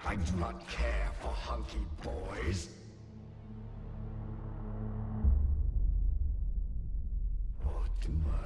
I do not care for hunky boys. Or do I?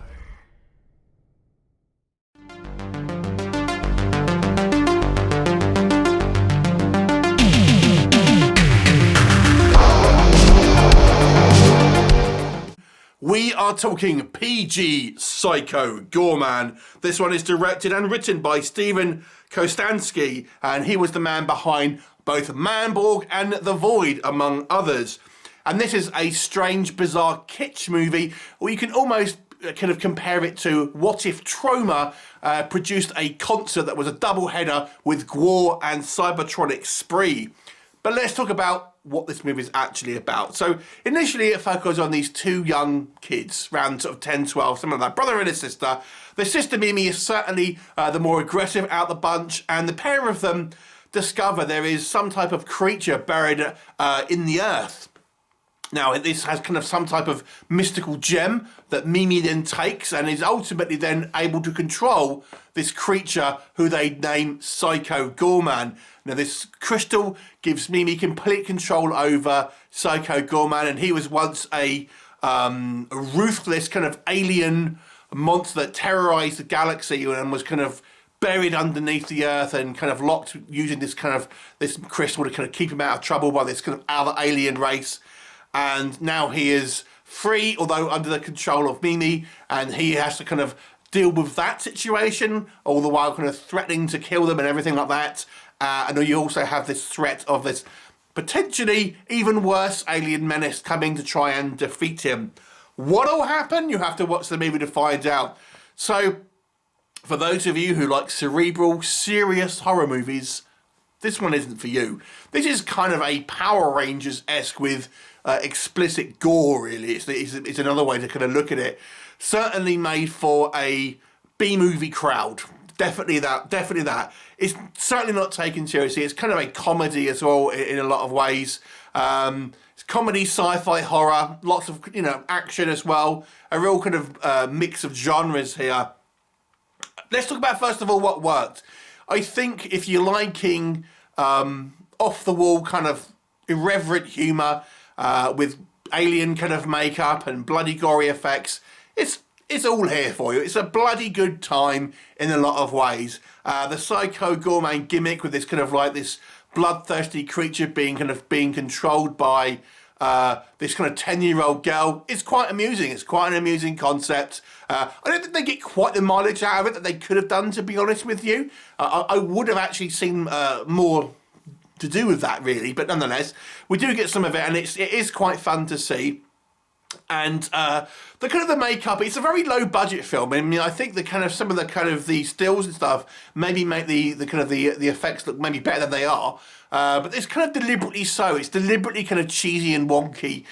We are talking PG Psycho Goreman. This one is directed and written by Steven Kostanski, and he was the man behind both Manborg and The Void, among others. And this is a strange, bizarre kitsch movie, or you can almost kind of compare it to what if Troma produced a concert that was a double-header with Gwar and Cybertronic Spree. But let's talk about what this movie is actually about. So initially it focuses on these two young kids, around sort of 10, 12, something like that, brother and a sister. The sister Mimi is certainly the more aggressive out the bunch, and the pair of them discover there is some type of creature buried in the earth. Now, this has kind of some type of mystical gem that Mimi then takes and is ultimately then able to control this creature who they name Psycho Goreman. Now, this crystal gives Mimi complete control over Psycho Goreman, and he was once a ruthless kind of alien monster that terrorized the galaxy and was kind of buried underneath the earth and kind of locked using this crystal to kind of keep him out of trouble by this kind of other alien race. And now he is free, although under the control of Mimi, and he has to kind of deal with that situation, all the while kind of threatening to kill them and everything like that. And you also have this threat of this potentially even worse alien menace coming to try and defeat him. What'll happen? You have to watch the movie to find out. So, for those of you who like cerebral, serious horror movies, this one isn't for you. This is kind of a Power Rangers-esque with explicit gore, really. It's another way to kind of look at it. Certainly made for a B-movie crowd. Definitely that. It's certainly not taken seriously. It's kind of a comedy as well in a lot of ways. It's comedy, sci-fi, horror, lots of action as well. A real kind of mix of genres here. Let's talk about first of all what worked. I think if you're liking off-the-wall kind of irreverent humour with alien kind of makeup and bloody gory effects, it's all here for you. It's a bloody good time in a lot of ways. The Psycho Goreman gimmick with this kind of like this bloodthirsty creature being controlled by this kind of 10-year-old girl is quite amusing. It's quite an amusing concept. I don't think they get quite the mileage out of it that they could have done, to be honest with you. I would have actually seen more to do with that, really, but nonetheless, we do get some of it, and it is quite fun to see. And the kind of the makeup, it's a very low budget film. I mean, I think some of the stills and stuff maybe make the effects look maybe better than they are. But it's kind of deliberately so. It's deliberately kind of cheesy and wonky.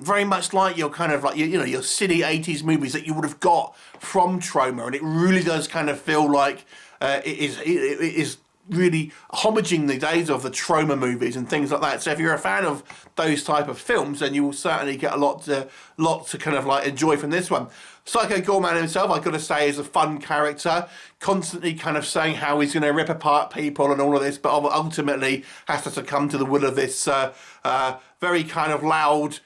Very much like your kind of like your silly 80s movies that you would have got from Troma, and it really does kind of feel like it is really homaging the days of the Troma movies and things like that. So if you're a fan of those type of films, then you will certainly get a lot to kind of like enjoy from this one. Psycho Goreman himself, I've got to say, is a fun character, constantly kind of saying how he's going to rip apart people and all of this, but ultimately has to succumb to the will of this very kind of loud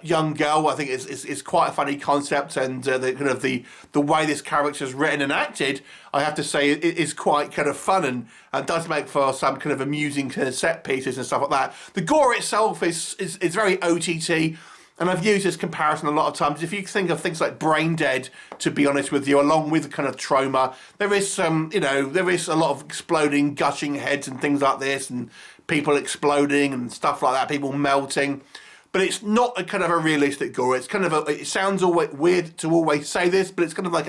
young girl. I think it's quite a funny concept, and the way this character is written and acted, I have to say, it is quite kind of fun and does make for some kind of amusing kind of set pieces and stuff like that. The gore itself is very OTT. And I've used this comparison a lot of times. If you think of things like Brain Dead, to be honest with you, along with kind of Troma, there is there is a lot of exploding, gushing heads and things like this, and people exploding and stuff like that, people melting. But it's not a kind of a realistic gore. It's kind of it sounds always weird to always say this, but it's kind of like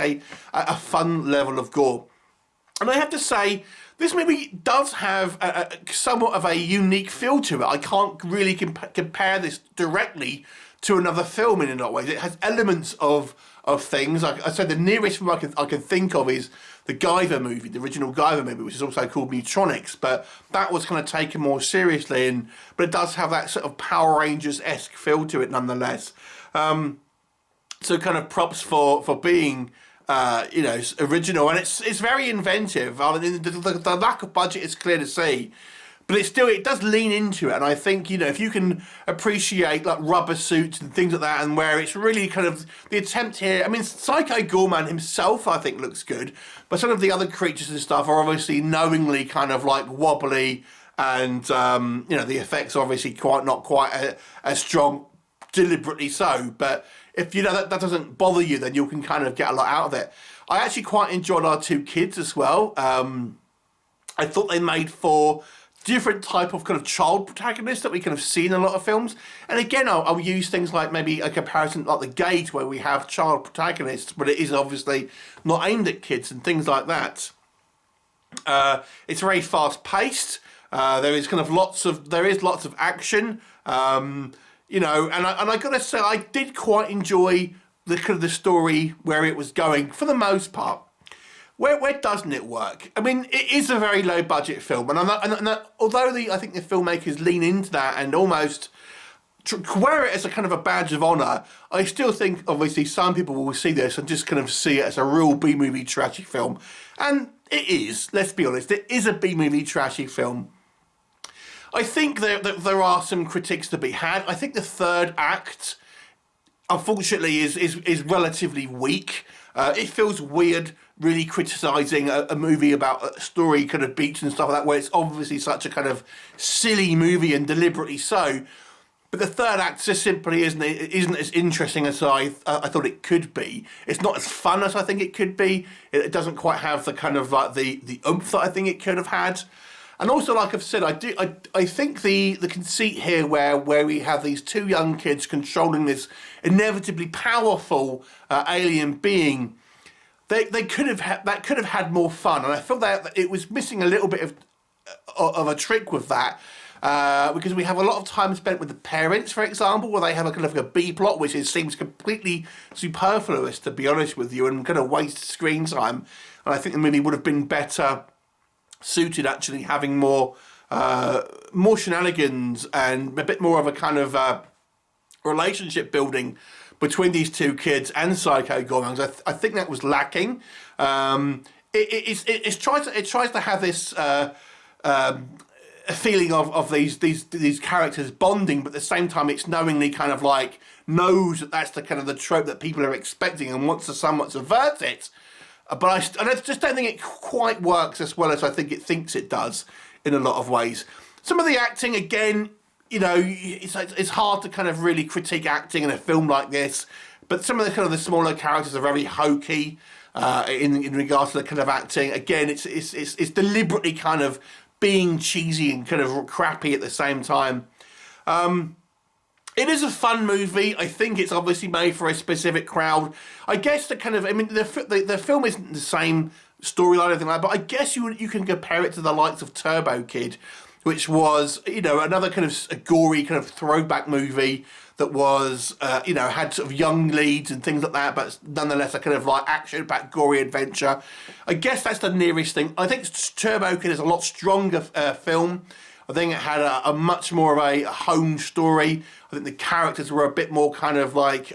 a fun level of gore. And I have to say, this movie does have somewhat of a unique feel to it. I can't really compare this directly to another film in a lot of ways. It has elements of things. Like I said, the nearest film I can think of is the Guyver movie, the original Guyver movie, which is also called Mutronics, but that was kind of taken more seriously, but it does have that sort of Power Rangers-esque feel to it nonetheless. So kind of props for being original, and it's very inventive. I mean, the lack of budget is clear to see, but it does lean into it. And I think, if you can appreciate like rubber suits and things like that, and where it's really kind of the attempt here. I mean, Psycho Goreman himself, I think, looks good, but some of the other creatures and stuff are obviously knowingly kind of like wobbly, and the effects are obviously not quite as strong, deliberately so. But if that doesn't bother you, then you can kind of get a lot out of it. I actually quite enjoyed our two kids as well. I thought they made for different type of kind of child protagonist that we kind of see in a lot of films. And again, I'll use things like maybe a comparison like The Gate, where we have child protagonists, but it is obviously not aimed at kids and things like that. It's very fast paced. There is lots of action. And I gotta say, I did quite enjoy the story where it was going for the most part. Where doesn't it work? I mean, it is a very low budget film, and although I think the filmmakers lean into that and almost wear it as a kind of a badge of honour, I still think obviously some people will see this and just kind of see it as a real B-movie trashy film, and it is. Let's be honest, it is a B-movie trashy film. I think that there are some critiques to be had. I think the third act, unfortunately, is relatively weak. It feels weird, really criticising a movie about a story kind of beats and stuff like that, where it's obviously such a kind of silly movie and deliberately so. But the third act just simply isn't as interesting as I thought it could be. It's not as fun as I think it could be. It doesn't quite have the kind of like the oomph that I think it could have had. And also, like I've said, I think the conceit here where we have these two young kids controlling this inevitably powerful alien being, they could have had more fun, and I feel that it was missing a little bit of a trick with that, because we have a lot of time spent with the parents, for example, where they have a kind of a B plot, which seems completely superfluous, to be honest with you, and kind of waste screen time. And I think the movie would have been better suited actually having more shenanigans and a bit more of a kind of relationship building between these two kids and Psycho Goreman. I think that was lacking. It tries to have this feeling of these characters bonding, but at the same time it's knowingly kind of like knows that that's the kind of the trope that people are expecting and wants to somewhat subvert it. But I just don't think it quite works as well as I think it thinks it does in a lot of ways. Some of the acting, again, it's hard to kind of really critique acting in a film like this, but some of the kind of the smaller characters are very hokey in regards to the kind of acting. Again, it's deliberately kind of being cheesy and kind of crappy at the same time. It is a fun movie. I think it's obviously made for a specific crowd. I guess the film isn't the same storyline or anything like that, but I guess you can compare it to the likes of Turbo Kid, which was, another kind of a gory kind of throwback movie that was, had sort of young leads and things like that, but nonetheless a kind of like action-packed gory adventure. I guess that's the nearest thing. I think Turbo Kid is a lot stronger film. I think it had a much more of a home story. I think the characters were a bit more kind of like,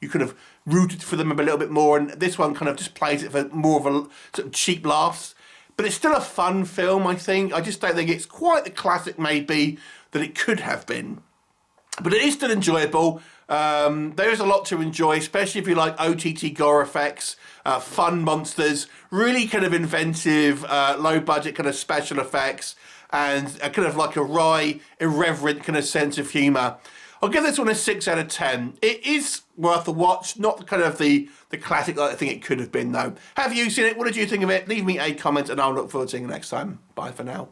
you could have rooted for them a little bit more, and this one kind of just plays it for more of a sort of cheap laughs. But it's still a fun film, I think. I just don't think it's quite the classic maybe that it could have been. But it is still enjoyable. There is a lot to enjoy, especially if you like OTT gore effects, fun monsters, really kind of inventive, low budget kind of special effects, and a kind of like a wry, irreverent kind of sense of humour. I'll give this one a 6 out of 10. It is worth a watch, not kind of the classic like I think it could have been though. Have you seen it? What did you think of it? Leave me a comment and I'll look forward to seeing you next time. Bye for now.